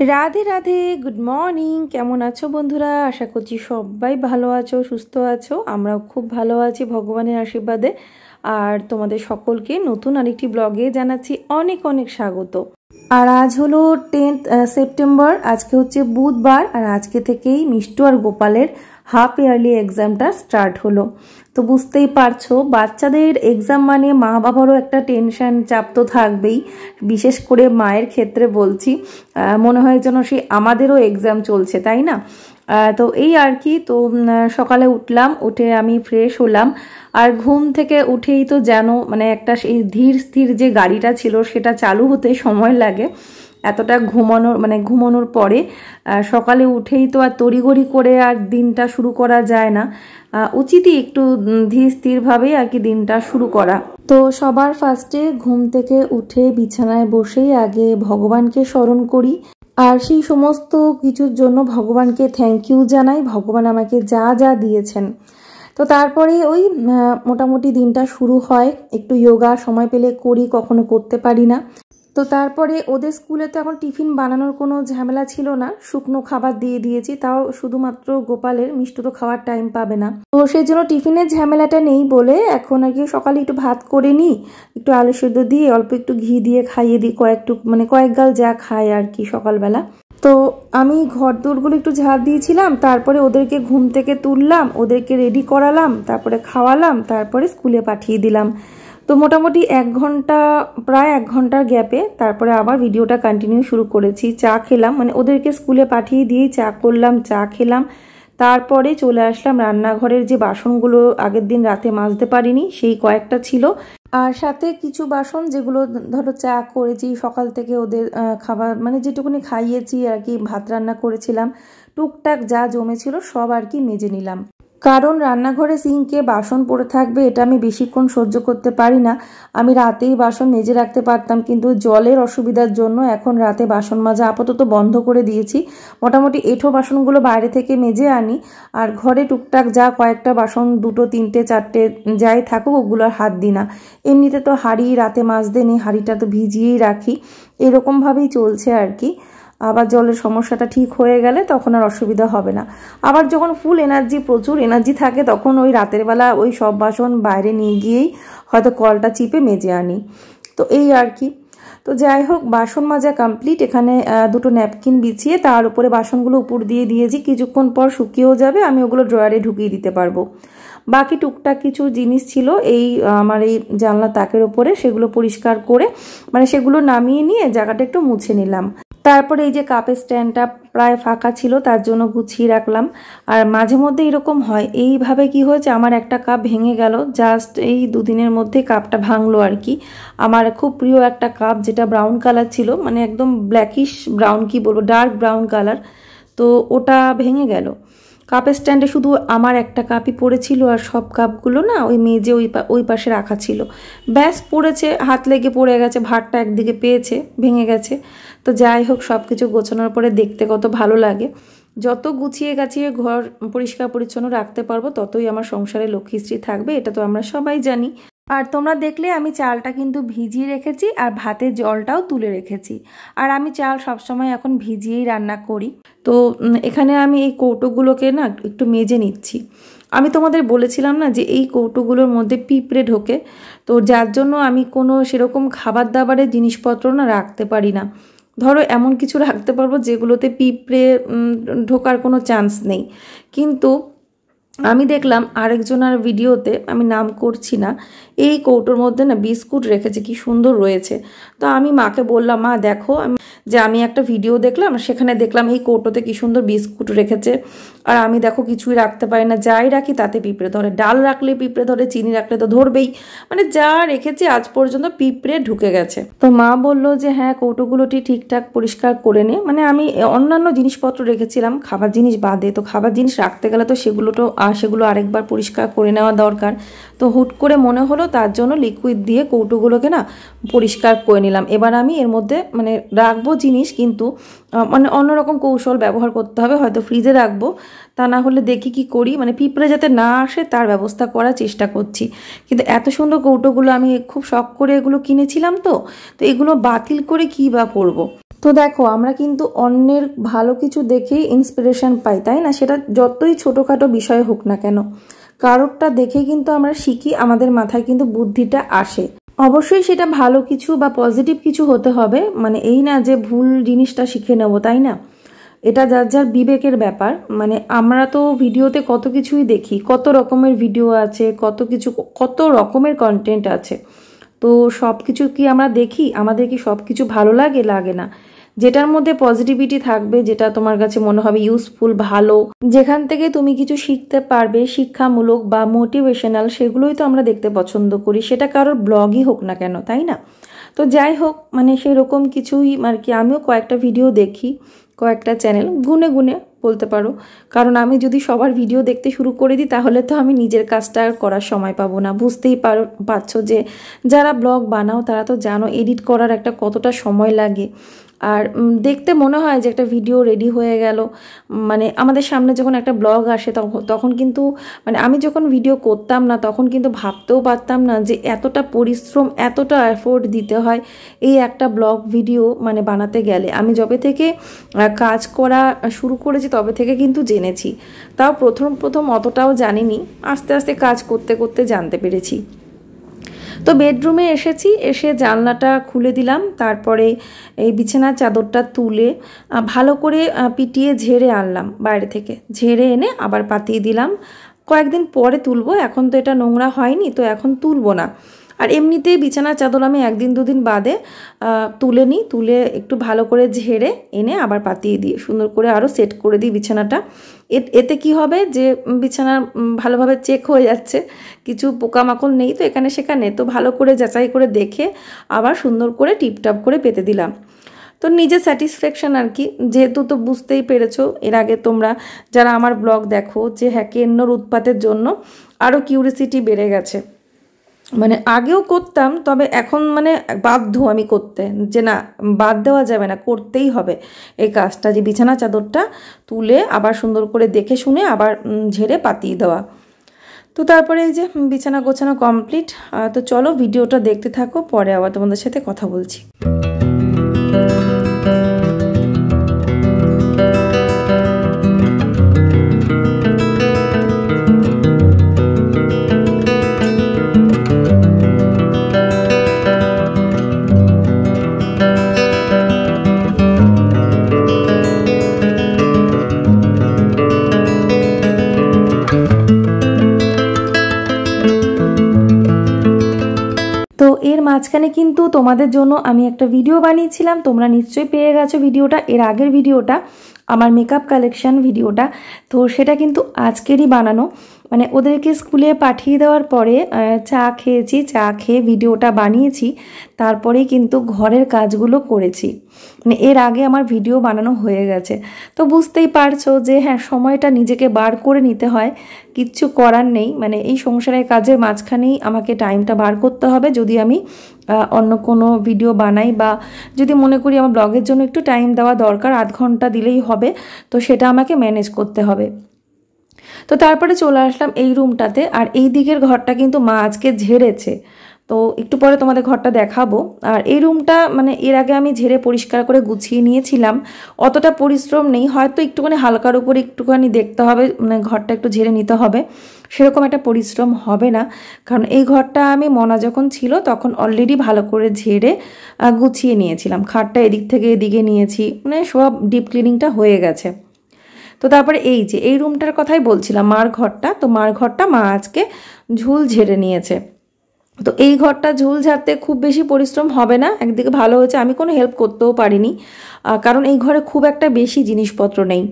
Radhe Radhe, good morning. কেমন আছো বন্ধুরা? আশা করছি সবাই ভালো আছো, সুস্থ আছো। আমরাও খুব ভালো আছি ভগবানের আশীর্বাদে। আর তোমাদের সকলকে নতুন আরেকটি ব্লগে জানাচ্ছি অনেক অনেক স্বাগত। আর আজ হলো 10th সেপ্টেম্বর, আজকে হচ্ছে বুধবার। আর আজকে থেকেই মিষ্টু আর গোপালের হাফ ইয়ারলি এক্সামটা স্টার্ট হলো। তো বুঝতেই পারছো, বাচ্চাদের এক্সাম মানে মা বাবারও একটা টেনশন, চাপ তো থাকবেই। বিশেষ করে মায়ের ক্ষেত্রে বলছি, মনে হয় যেন সেই আমাদেরও এক্সাম চলছে, তাই না? তো এই আর কি। তো সকালে উঠলাম, উঠে আমি ফ্রেশ হলাম। আর ঘুম থেকে উঠেই তো যেন মানে একটা সেই ধীর স্থির যে গাড়িটা ছিল সেটা চালু হতে সময় লাগে। এতটা ঘুমানোর পরে সকালে উঠেই তো আর তড়িঘড়ি করে আর দিনটা শুরু করা যায় না। উচিতই একটু ধীর স্থিরভাবেই আর কি দিনটা শুরু করা। তো সবার ফার্স্টে ঘুম থেকে উঠে বিছানায় বসেই আগে ভগবানকে স্মরণ করি। আর সেই সমস্ত কিছুর জন্য ভগবানকে থ্যাংক ইউ জানাই, ভগবান আমাকে যা যা দিয়েছেন। তো তারপরে ওই মোটামুটি দিনটা শুরু হয়। একটু যোগা সময় পেলে করি, কখনো করতে পারি না। তো তারপরে ওদের স্কুলে তো এখন টিফিন বানানোর কোনো ঝামেলা ছিল না, শুকনো খাবার দিয়ে দিয়েছি। তাও শুধুমাত্র গোপালের, মিষ্টু তো খাওয়ার টাইম পাবে না, তো সেই জন্য টিফিনের ঝামেলাটা নেই বলে এখন আর কি সকালে একটু ভাত করে নিই, একটু আলু সেদ্ধ দিয়ে অল্প একটু ঘি দিয়ে খাইয়ে দিই, কয়েক গাল যা খায় আর কি সকালবেলা। তো আমি ঘর দোরগুলো একটু ঝাড় দিয়েছিলাম, তারপরে ওদেরকে ঘুম থেকে তুললাম, ওদেরকে রেডি করালাম, তারপরে খাওয়ালাম, তারপরে স্কুলে পাঠিয়ে দিলাম। তো মোটামুটি প্রায় এক ঘন্টার গ্যাপে তারপরে আবার ভিডিওটা কন্টিনিউ শুরু করেছি। চা খেলাম, মানে ওদেরকে স্কুলে পাঠিয়ে দিয়েই চা করলাম, চা খেলাম। তারপরে চলে আসলাম রান্নাঘরের যে বাসনগুলো আগের দিন রাতে মাজতে পারিনি, সেই কয়েকটা ছিল। আর সাথে কিছু বাসন যেগুলো ধরো চা করেছি সকাল থেকে, ওদের খাবার মানে যেটুকুনি খাইয়েছি আর কি, ভাত রান্না করেছিলাম, টুকটাক যা জমেছিল সব আর কি মেজে নিলাম। কারণ রান্নাঘরে সিঙ্কে বাসন পড়ে থাকবে এটা আমি বেশিক্ষণ সহ্য করতে পারি না। আমি রাতেই বাসন মেজে রাখতে পারতাম, কিন্তু জলের অসুবিধার জন্য এখন রাতে বাসন মাজা আপাতত বন্ধ করে দিয়েছি। মোটামুটি এঁঠো বাসনগুলো বাইরে থেকে মেজে আনি, আর ঘরে টুকটাক যা কয়েকটা বাসন, 2, 3, 4 যাই থাকুক ওগুলো আর হাত দিই না। এমনিতে তো হাঁড়ি রাতে মাজতে নেই, হাঁড়িটা তো ভিজিয়েই রাখি, এরকমভাবেই চলছে আর কি। আবার জলের সমস্যাটা ঠিক হয়ে গেলে তখন আর অসুবিধা হবে না। আবার যখন প্রচুর এনার্জি থাকে তখন ওই রাতের বেলা ওই সব বাসন বাইরে নিয়ে গিয়েই হয়তো কলটা চিপে মেজে আনি। তো এই আর কি। তো যাই হোক, বাসন মাজা কমপ্লিট। এখানে 2টো ন্যাপকিন বিছিয়ে তার উপরে বাসনগুলো উপর দিয়ে দিয়েছি, কিছুক্ষণ পর শুকিয়েও যাবে, আমি ওগুলো ড্রয়ারে ঢুকিয়ে দিতে পারবো। বাকি টুকটাক কিছু জিনিস ছিল এই আমার এই জানলা তাকের ওপরে, সেগুলো পরিষ্কার করে মানে সেগুলো নামিয়ে নিয়ে জায়গাটা একটু মুছে নিলাম। তারপরে এই যে কাপের স্ট্যান্ডটা প্রায় ফাঁকা ছিল, তার জন্য গুছিয়ে রাখলাম। আর মাঝে মধ্যে এরকম হয়, এইভাবে কি হয়েছে, আমার একটা কাপ ভেঙে গেল, জাস্ট এই 2 দিনের মধ্যে কাপটা ভাঙলো আর কি। আমার খুব প্রিয় একটা কাপ, যেটা ব্রাউন কালার ছিল, মানে একদম ব্ল্যাকিশ ব্রাউন, কি বলবো, ডার্ক ব্রাউন কালার। তো ওটা ভেঙে গেল। কাপের স্ট্যান্ডে শুধু আমার একটা কাপই পড়েছিল, আর সব কাপগুলো না ওই মেজে ওই পাশে রাখা ছিল। ব্যাস পড়েছে, হাত লেগে পড়ে গেছে, ভাতটা একদিকে পেয়েছে, ভেঙে গেছে। তো যাই হোক, সব কিছু গোছানোর পরে দেখতে কত ভালো লাগে। যত গুছিয়ে গাছিয়ে ঘর পরিষ্কার পরিচ্ছন্ন রাখতে পারবো ততই আমার সংসারে লক্ষ্মীশ্রী থাকবে, এটা তো আমরা সবাই জানি। আর তোমরা দেখলে আমি চালটা কিন্তু ভিজিয়ে রেখেছি, আর ভাতের জলটাও তুলে রেখেছি। আর আমি চাল সবসময় এখন ভিজিয়েই রান্না করি। তো এখানে আমি এই কৌটোগুলোকে না একটু মেজে নিচ্ছি। আমি তোমাদের বলেছিলাম না যে এই কৌটোগুলোর মধ্যে পিঁপড়ে ঢোকে, তো যার জন্য আমি কোনো সেরকম খাবার দাবারের জিনিসপত্র না রাখতে পারি না। ধরো এমন কিছু রাখতে পারবো যেগুলোতে পিঁপড়ে ঢোকার কোনো চান্স নেই। কিন্তু আমি দেখলাম আরেকজনের ভিডিওতে, আমি নাম করছি না, এই কৌটোর মধ্যে না বিস্কুট রেখেছে, কি সুন্দর রয়েছে। তো আমি মাকে বললাম, মা দেখো, আমি একটা ভিডিও দেখলাম, সেখানে দেখলাম এই কৌটোতে কি সুন্দর বিস্কুট রেখেছে, আর আমি দেখো কিছুই রাখতে পারি না, যাই রাখি তাতে পিঁপড়ে ধরে। ডাল রাখলে পিঁপড়ে ধরে, চিনি রাখলে তো ধরবেই, মানে যা রেখেছি আজ পর্যন্ত পিঁপড়ে ঢুকে গেছে। তো মা বললো যে হ্যাঁ, কৌটোগুলোটি ঠিকঠাক পরিষ্কার করে নে। মানে আমি অন্যান্য জিনিসপত্র রেখেছিলাম খাবার জিনিস বাদে, তো খাবার জিনিস রাখতে গেলে তো সেগুলো আরেকবার পরিষ্কার করে নেওয়া দরকার। তো হুট করে মনে হলো, তার জন্য লিকুইড দিয়ে কৌটোগুলোকে না পরিষ্কার করে নিলাম। এবার আমি এর মধ্যে মানে রাখবো জিনিস, কিন্তু মানে অন্যরকম কৌশল ব্যবহার করতে হবে, হয়তো ফ্রিজে রাখবো, তা না হলে দেখি কি করি, মানে পিঁপড়ে যাতে না আসে তার ব্যবস্থা করার চেষ্টা করছি। কিন্তু এত সুন্দর কৌটোগুলো আমি খুব শখ করে এগুলো কিনেছিলাম, তো এগুলো বাতিল করে কী বা করবো। তো দেখো আমরা কিন্তু অন্যের ভালো কিছু দেখেই ইন্সপিরেশন পাই, তাই না? সেটা যতই ছোটোখাটো বিষয় হোক না কেন, কারোরটা দেখে কিন্তু আমরা শিখি, আমাদের মাথায় কিন্তু বুদ্ধিটা আসে। অবশ্যই সেটা ভালো কিছু বা পজিটিভ কিছু হতে হবে, মানে এই না যে ভুল জিনিসটা শিখে নেব, তাই না? এটা যার যার বিবেকের ব্যাপার। মানে আমরা তো ভিডিওতে কত কিছুই দেখি, কত রকমের ভিডিও আছে, কত রকমের কন্টেন্ট আছে। তো সব কিছু কি আমরা দেখি? আমাদের কি সব কিছু ভালো লাগে? লাগে না। যেটার মধ্যে পজিটিভিটি থাকবে, যেটা তোমার কাছে মনে হবে ইউজফুল, ভালো, যেখান থেকে তুমি কিছু শিখতে পারবে, শিক্ষামূলক বা মোটিভেশনাল, সেগুলোই তো আমরা দেখতে পছন্দ করি, সেটা কারোর ব্লগই হোক না কেন, তাই না? তো যাই হোক, মানে সেরকম কিছুই আর কি। আমিও কয়েকটা ভিডিও দেখি, কয়েকটা চ্যানেল, গুনে গুনে বলতে পারো। কারণ আমি যদি সবার ভিডিও দেখতে শুরু করে দিই তাহলে তো আমি নিজের কাজটা আর করার সময় পাবো না। বুঝতেই পারছো যে যারা ব্লগ বানাও তারা তো জানো এডিট করার একটা কতটা সময় লাগে। আর দেখতে মনে হয় যে একটা ভিডিও রেডি হয়ে গেল, মানে আমাদের সামনে যখন একটা ব্লগ আসে তখন কিন্তু মানে আমি যখন ভিডিও করতাম না তখন কিন্তু ভাবতেও পারতাম না যে এতটা পরিশ্রম, এতটা এফোর্ট দিতে হয় এই একটা ব্লগ ভিডিও মানে বানাতে গেলে। আমি যবে থেকে কাজ করা শুরু করেছি তবে থেকে কিন্তু জেনেছি, তাও প্রথম অতটাও জানিনি, আস্তে আস্তে কাজ করতে করতে জানতে পেরেছি। তো বেডরুমে এসেছি, এসে জানলাটা খুলে দিলাম, তারপরে এই বিছানার চাদরটা তুলে ভালো করে পিটিয়ে ঝেড়ে আনলাম, বাইরে থেকে ঝেড়ে এনে আবার পাতিয়ে দিলাম। কয়েকদিন পরে তুলবো, এখন তো এটা নোংরা হয়নি, তো এখন তুলবো না। আর এমনিতেই বিছানার চাদর আমি একদিন দুদিন বাদে তুলে নিই, তুলে একটু ভালো করে ঝেড়ে এনে আবার পাতিয়ে দিই, সুন্দর করে আরও সেট করে দিই বিছানাটা। এতে কি হবে যে বিছানা ভালোভাবে চেক হয়ে যাচ্ছে, কিছু পোকামাকড় নেই তো এখানে সেখানে, তো ভালো করে যাচাই করে দেখে আবার সুন্দর করে টিপটাপ করে পেতে দিলাম। তো নিজের স্যাটিসফ্যাকশান আর কি। যেহেতু তো বুঝতেই পেরেছো এর আগে তোমরা যারা আমার ব্লগ দেখো যে হ্যাঁ কেন্নর উৎপাতের জন্য আরও কিউরিসিটি বেড়ে গেছে। মানে আগেও করতাম, তবে এখন মানে বাধ্য আমি করতে, যে না বাদ দেওয়া যাবে না, করতেই হবে এই কাজটা, যে বিছানা চাদরটা তুলে আবার সুন্দর করে দেখে শুনে আবার ঝেড়ে পাতিয়ে দেওয়া। তো তারপরে এই যে বিছানা গোছানো কমপ্লিট। তো চলো ভিডিওটা দেখতে থাকো, পরে আবার তোমাদের সাথে কথা বলছি। তো এর মাঝখানে কিন্তু তোমাদের জন্য আমি একটা ভিডিও বানিয়েছিলাম, তোমরা নিশ্চয়ই পেয়ে গেছো ভিডিওটা, এর আগের ভিডিওটা, আমার মেকআপ কালেকশন ভিডিওটা। তো সেটা কিন্তু আজকেরই বানানো, মানে ওদেরকে স্কুলে পাঠিয়ে দেওয়ার পরে চা খেয়েছি, চা খেয়ে ভিডিওটা বানিয়েছি, তারপরেই কিন্তু ঘরের কাজগুলো করেছি। মানে এর আগে আমার ভিডিও বানানো হয়ে গেছে। তো বুঝতেই পারছো যে হ্যাঁ সময়টা নিজেকে বার করে নিতে হয়, কিচ্ছু করার নেই। মানে এই সংসারের কাজের মাঝখানেই আমাকে টাইমটা বার করতে হবে, যদি আমি অন্য কোনো ভিডিও বানাই বা যদি মনে করি আমার ব্লগের জন্য একটু টাইম দেওয়া দরকার, আধ ঘন্টা দিলেই হবে, তো সেটা আমাকে ম্যানেজ করতে হবে। তো তারপরে চলে আসলাম এই রুমটাতে, আর এই দিকের ঘরটা কিন্তু মা আজকে ঝেড়েছে, তো একটু পরে তোমাদের ঘরটা দেখাবো। আর এই রুমটা মানে এর আগে আমি ঝেড়ে পরিষ্কার করে গুছিয়ে নিয়েছিলাম, অতটা পরিশ্রম নেই, হয়তো একটুখানি হালকার উপরে একটুখানি দেখতে হবে, মানে ঘরটা একটু ঝেড়ে নিতে হবে, সেরকম একটা পরিশ্রম হবে না। কারণ এই ঘরটা আমি মনা যখন ছিল তখন অলরেডি ভালো করে ঝেড়ে গুছিয়ে নিয়েছিলাম, খাটটা এদিক থেকে এদিকে নিয়েছি, মানে সব ডিপ ক্লিনিংটা হয়ে গেছে। তো তারপরে এই যে এই রুমটার কথাই বলছিলাম, মার ঘরটা, তো মার ঘরটা মা আজকে ঝুল ঝেড়ে নিয়েছে। তো এই ঘরটা ঝুল ঝাড়তে খুব বেশি পরিশ্রম হবে না, একদিকে ভালো হয়েছে আমি কোনো হেল্প করতেও পারিনি, কারণ এই ঘরে খুব একটা বেশি জিনিসপত্র নেই,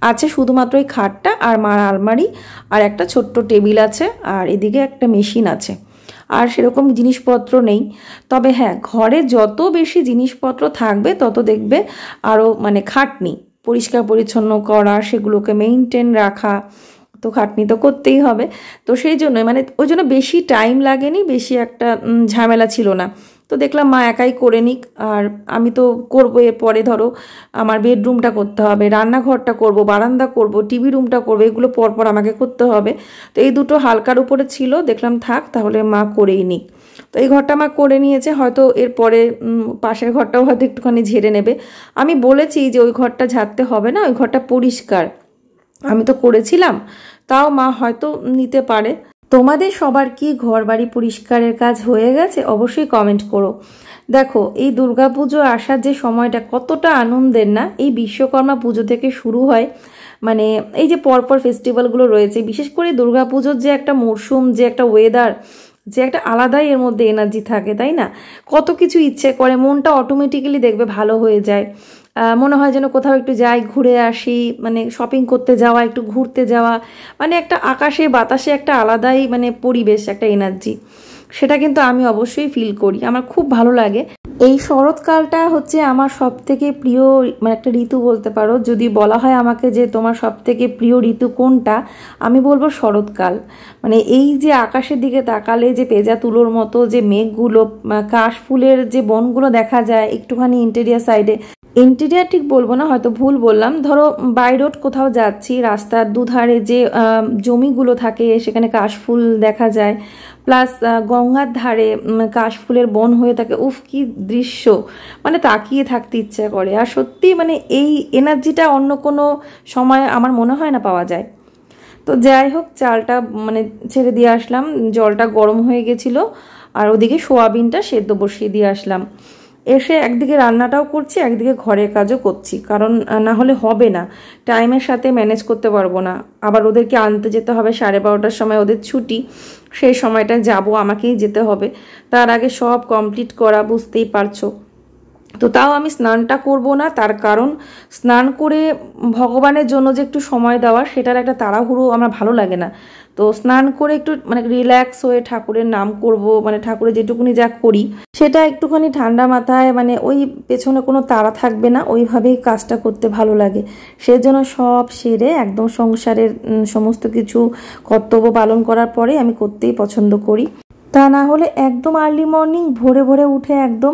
আছে শুধুমাত্র এই খাটটা আর মার আলমারি আর একটা ছোট্ট টেবিল আছে, আর এদিকে একটা মেশিন আছে, আর সেরকম জিনিসপত্র নেই। তবে হ্যাঁ ঘরে যত বেশি জিনিসপত্র থাকবে তত দেখবে আরও মানে খাটনি, পরিষ্কার পরিচ্ছন্ন করা, সেগুলোকে মেইনটেন রাখা, তো খাটনি তো করতেই হবে। তো সেই জন্য মানে ওই জন্য বেশি টাইম লাগেনি, বেশি একটা ঝামেলা ছিল না। তো দেখলাম মা একাই করে নিক, আর আমি তো করবো এরপরে, ধরো আমার বেডরুমটা করতে হবে, রান্নাঘরটা করব, বারান্দা করব, টিভি রুমটা করবো, এগুলো পরপর আমাকে করতে হবে। তো এই দুটো হালকার উপরে ছিল, দেখলাম থাক তাহলে মা করেই নিক। তো তো এই ঘরটা আমার করে নিয়েছে, হয়তো এরপরে পাশের ঘরটাও হয়তো একটুখানি ঝেড়ে নেবে। আমি বলেছি যে ওই ঘরটা ঝাড়তে হবে না, ওই ঘরটা পরিষ্কার, আমি তো করেছিলাম, তাও মা হয়তো নিতে পারে। তোমাদের সবার কি ঘর বাড়ি পরিষ্কারের কাজ হয়ে গেছে অবশ্যই কমেন্ট করো। দেখো এই দুর্গাপুজো আসার যে সময়টা কতটা আনন্দের না, এই বিশ্বকর্মা পুজো থেকে শুরু হয়, মানে এই যে পরপর ফেস্টিভ্যালগুলো রয়েছে, বিশেষ করে দুর্গাপুজোর যে একটা মরশুম, যে একটা ওয়েদার, যে একটা আলাদাই এর মধ্যে এনার্জি থাকে, তাই না? কত কিছু ইচ্ছে করে, মনটা অটোমেটিক্যালি দেখবে ভালো হয়ে যায়। মনে হয় যেন কোথাও একটু যাই, ঘুরে আসি, মানে শপিং করতে যাওয়া, একটু ঘুরতে যাওয়া, মানে একটা আকাশে বাতাসে একটা আলাদাই মানে পরিবেশ, একটা এনার্জি, সেটা কিন্তু আমি অবশ্যই ফিল করি, আমার খুব ভালো লাগে। এই শরৎকালটা হচ্ছে আমার সব থেকে প্রিয় মানে একটা ঋতু বলতে পারো। যদি বলা হয় আমাকে যে তোমার সব থেকে প্রিয় ঋতু কোনটা, আমি বলবো শরৎকাল। মানে এই যে আকাশের দিকে তাকালে যে পেঁজা তুলোর মতো যে মেঘগুলো, কাশ ফুলের যে বনগুলো দেখা যায় একটুখানি ইন্টেরিয়ার সাইডে, ইন্টেরিয়ার ঠিক বলবো না, হয়তো ভুল বললাম, ধরো বাই রোড কোথাও যাচ্ছি, রাস্তার দুধারে যে জমিগুলো থাকে সেখানে কাশফুল দেখা যায়, প্লাস গঙ্গার ধারে কাশফুলের বন হয়ে থাকে, উফ কি দৃশ্য, মানে তাকিয়ে থাকতে ইচ্ছা করে। আর সত্যি মানে এই এনার্জিটা অন্য কোনো সময় আমার মনে হয় না পাওয়া যায়। তো যাই হোক, চালটা মানে ছেড়ে দিয়ে আসলাম, জলটা গরম হয়ে গেছিলো, আর ওদিকে সোয়াবিনটা সেদ্ধ বসিয়ে দিয়ে আসলাম। এসে একদিকে রান্নাটাও করছি, একদিকে ঘরের কাজও করছি, কারণ না হলে হবে না, টাইমের সাথে ম্যানেজ করতে পারবো না। আবার ওদেরকে আনতে যেতে হবে 12:30টার সময়, ওদের ছুটি, সেই সময়টা যাব, আমাকেই যেতে হবে, তার আগে সব কমপ্লিট করা, বুঝতেই পারছো। তো তাও আমি স্নানটা করব না, তার কারণ স্নান করে ভগবানের জন্য যে একটু সময় দেওয়া, সেটার একটা তাড়াহুড়ো আমার ভালো লাগে না। তো স্নান করে একটু মানে রিল্যাক্স হয়ে ঠাকুরের নাম করব, মানে ঠাকুরের যেটুকুনি যা করি সেটা একটুখানি ঠান্ডা মাথায়, মানে ওই পেছনে কোনো তাড়া থাকবে না, ওইভাবেই কাজটা করতে ভালো লাগে। সেজন্য সব সেরে একদম সংসারের সমস্ত কিছু কর্তব্য পালন করার পরে আমি করতেই পছন্দ করি। তা না হলে একদম আর্লি মর্নিং ভোরে ভোরে উঠে একদম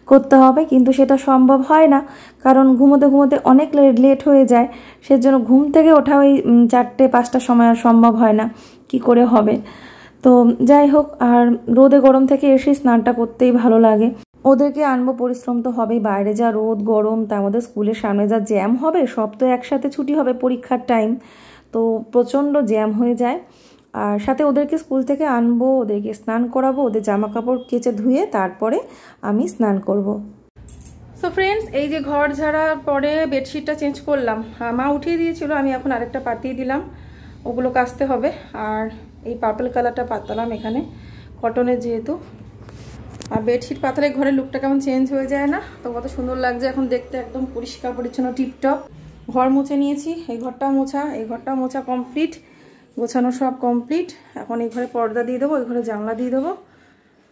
করতে হবে, কিন্তু সেটা সম্ভব হয় না, কারণ ঘুমোতে ঘুমোতে অনেক লেট হয়ে যায়। সেজন্য ঘুম থেকে ওঠা ওই 4-5টার সময় আর সম্ভব হয় না, কি করে হবে। তো যাই হোক, আর রোদে গরম থেকে এসে স্নানটা করতেই ভালো লাগে। ওদেরকে আনবো, পরিশ্রম তো হবেই, বাইরে যা রোদ গরম, তার মধ্যে স্কুলের সামনে যা জ্যাম হবে, সব তো একসাথে ছুটি হবে পরীক্ষার টাইম, তো প্রচণ্ড জ্যাম হয়ে যায়। আর সাথে ওদেরকে স্কুল থেকে আনবো, ওদেরকে স্নান করাবো, ওদের জামা কাপড় কেচে ধুয়ে তারপরে আমি স্নান করব। সো ফ্রেন্ডস, এই যে ঘর ঝাড়ার পরে বেডশিটটা চেঞ্জ করলাম, মা উঠিয়ে দিয়েছিল, আমি এখন আরেকটা পাতিয়ে দিলাম, ওগুলো কাচতে হবে। আর এই পার্পল কালারটা পাতালাম এখানে, কটনের যেহেতু। আর বেডশিট পাতালে ঘরের লুকটা কেমন চেঞ্জ হয়ে যায় না? তো কত সুন্দর লাগছে এখন দেখতে, একদম পরিষ্কার পরিচ্ছন্ন টিপটপ। ঘর মুছে নিয়েছি, এই ঘরটাও মোছা, এই ঘরটাও মোছা কমপ্লিট, গোছানো সব কমপ্লিট। এখন এই ঘরে পর্দা দিয়ে দেবো, ওই ঘরে জানলা দিয়ে দেবো,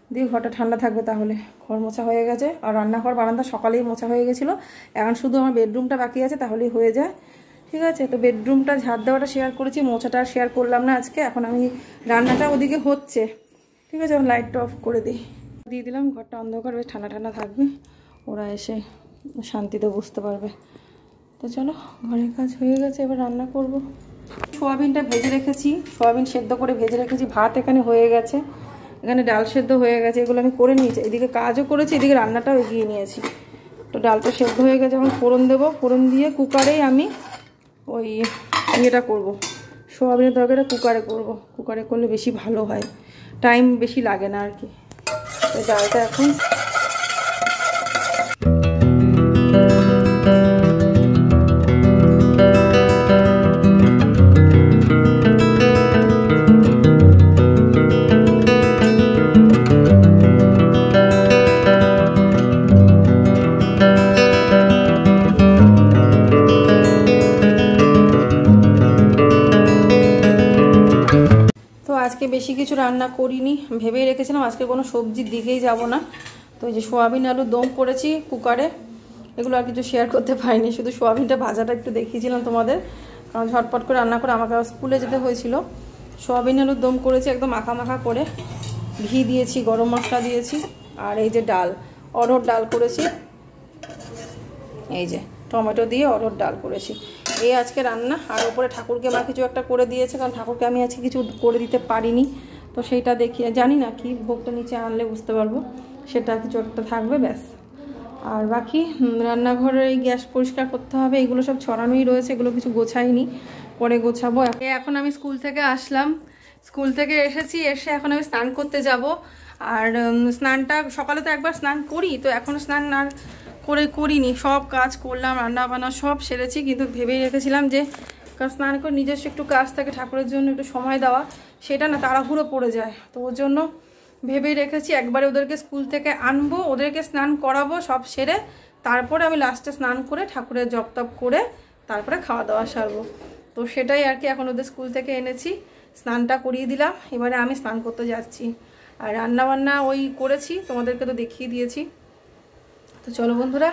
দিয়ে ঘরটা ঠান্ডা থাকবে। তাহলে ঘর মোছা হয়ে গেছে। আর রান্নাঘর বারান্দা সকালেই মোছা হয়ে গেছিলো, এখন শুধু আমার বেডরুমটা বাকি আছে, তাহলেই হয়ে যায়। ঠিক আছে, তো বেডরুমটা ঝাড় দেওয়াটা শেয়ার করেছি, মোছাটা শেয়ার করলাম না আজকে। এখন আমি রান্নাটা ওদিকে হচ্ছে, ঠিক আছে, এখন লাইটটা অফ করে দিয়ে দিলাম, ঘরটা অন্ধকার, বেশ ঠান্ডা ঠান্ডা থাকবে, ওরা এসে শান্তিতে বুঝতে পারবে। তো চলো, ঘরের কাজ হয়ে গেছে, এবার রান্না করব। সোয়াবিনটা ভেজে রেখেছি, সোয়াবিন সেদ্ধ করে ভেজে রেখেছি, ভাত এখানে হয়ে গেছে, এখানে ডাল সেদ্ধ হয়ে গেছে, এগুলো আমি করে নিয়েছি, এদিকে কাজও করেছি, এদিকে রান্নাটাও এগিয়ে নিয়েছি। তো ডালটা সেদ্ধ হয়ে গেছে, এখন ফোড়ন দেবো, ফোড়ন দিয়ে কুকারেই আমি ওই ইয়েটা করবো, সোয়াবিনের তরকারিটা কুকারে করব, কুকারে করলে বেশি ভালো হয়, টাইম বেশি লাগে না আর কি। তো ডালটা এখন আজকে বেশি কিছু রান্না করিনি, ভেবেই রেখেছিলাম আজকে কোনো সবজির দিকেই যাব না। তো এই যে সোয়াবিন আলু দম করেছি কুকারে, এগুলো আর কিছু শেয়ার করতে পারিনি, শুধু সোয়াবিনটা ভাজাটা একটু দেখিয়েছিলাম তোমাদের, কারণ ঝটপট করে রান্না করে আমাকে স্কুলে যেতে হয়েছিল। সোয়াবিন আলুর দম করেছি একদম মাখা মাখা করে, ঘি দিয়েছি, গরম মশলা দিয়েছি। আর এই যে ডাল, অরহর ডাল করেছি, এই যে টমেটো দিয়ে অরহর ডাল করেছি, এই আজকে রান্না। আর ওপরে ঠাকুরকে মা কিছু একটা করে দিয়েছে, কারণ ঠাকুরকে আমি আজকে কিছু করে দিতে পারিনি, তো সেইটা দেখিয়ে জানি না কি ভোগটা নিচে আনলে বুঝতে পারবো, সেটা কিছু একটা থাকবে ব্যাস। আর বাকি রান্নাঘরের এই গ্যাস পরিষ্কার করতে হবে, এগুলো সব ছড়ানোই রয়েছে, এগুলো কিছু গোছাইনি, পরে গোছাবো। এখন আমি স্কুল থেকে আসলাম, স্কুল থেকে এসেছি, এসে এখন আমি স্নান করতে যাব। আর স্নানটা সকালে তো একবার স্নান করি, তো এখন স্নান আর করিনি, সব কাজ করলাম, রান্না বান্না সব সেরেছি, কিন্তু ভেবেই রেখেছিলাম যে স্নান করে নিজস্ব একটু কাজ থাকে, ঠাকুরের জন্য একটু সময় দেওয়া, সেটা না তাড়াহুড়ো পড়ে যায়। তো ওর জন্য ভেবেই রেখেছি একবারে ওদেরকে স্কুল থেকে আনবো, ওদেরকে স্নান করাবো, সব সেরে তারপরে আমি লাস্টে স্নান করে ঠাকুরের জপ তপ করে তারপরে খাওয়া দাওয়া সারবো। তো সেটাই আর কি, এখন ওদের স্কুল থেকে এনেছি, স্নানটা করিয়ে দিলাম, এবারে আমি স্নান করতে যাচ্ছি। আর রান্নাবান্না ওই করেছি, তোমাদেরকে তো দেখিয়ে দিয়েছি। তো চলো বন্ধুরা,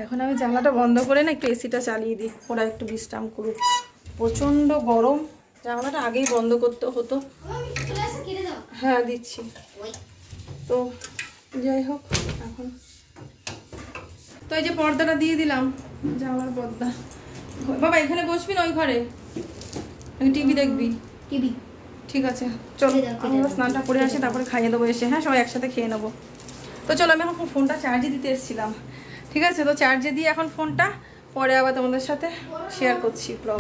এখন আমি জানলাটা বন্ধ করে না একটু এসিটা চালিয়ে দিই, ওরা একটু বিশ্রাম করুক, প্রচণ্ড গরম, জানলাটা আগেই বন্ধ করতে হতো। হ্যাঁ দিচ্ছি। তো যাই হোক, এখন তো এই যে পর্দাটা দিয়ে দিলাম, জানলার পর্দা। বাবা এখানে বসবি না ওই ঘরে, টিভি দেখবি? টিভি ঠিক আছে, চলো আমরা স্নানটা করে আসি, তারপরে খাইয়ে দেবো এসে। হ্যাঁ সবাই একসাথে খেয়ে নেবো। তো চলো, আমি এখন ফোনটা চার্জে দিতে এসেছিলাম, ঠিক আছে? তো চার্জে দিয়ে এখন ফোনটা, পরে আবার তোমাদের সাথে শেয়ার করছি ব্লগ।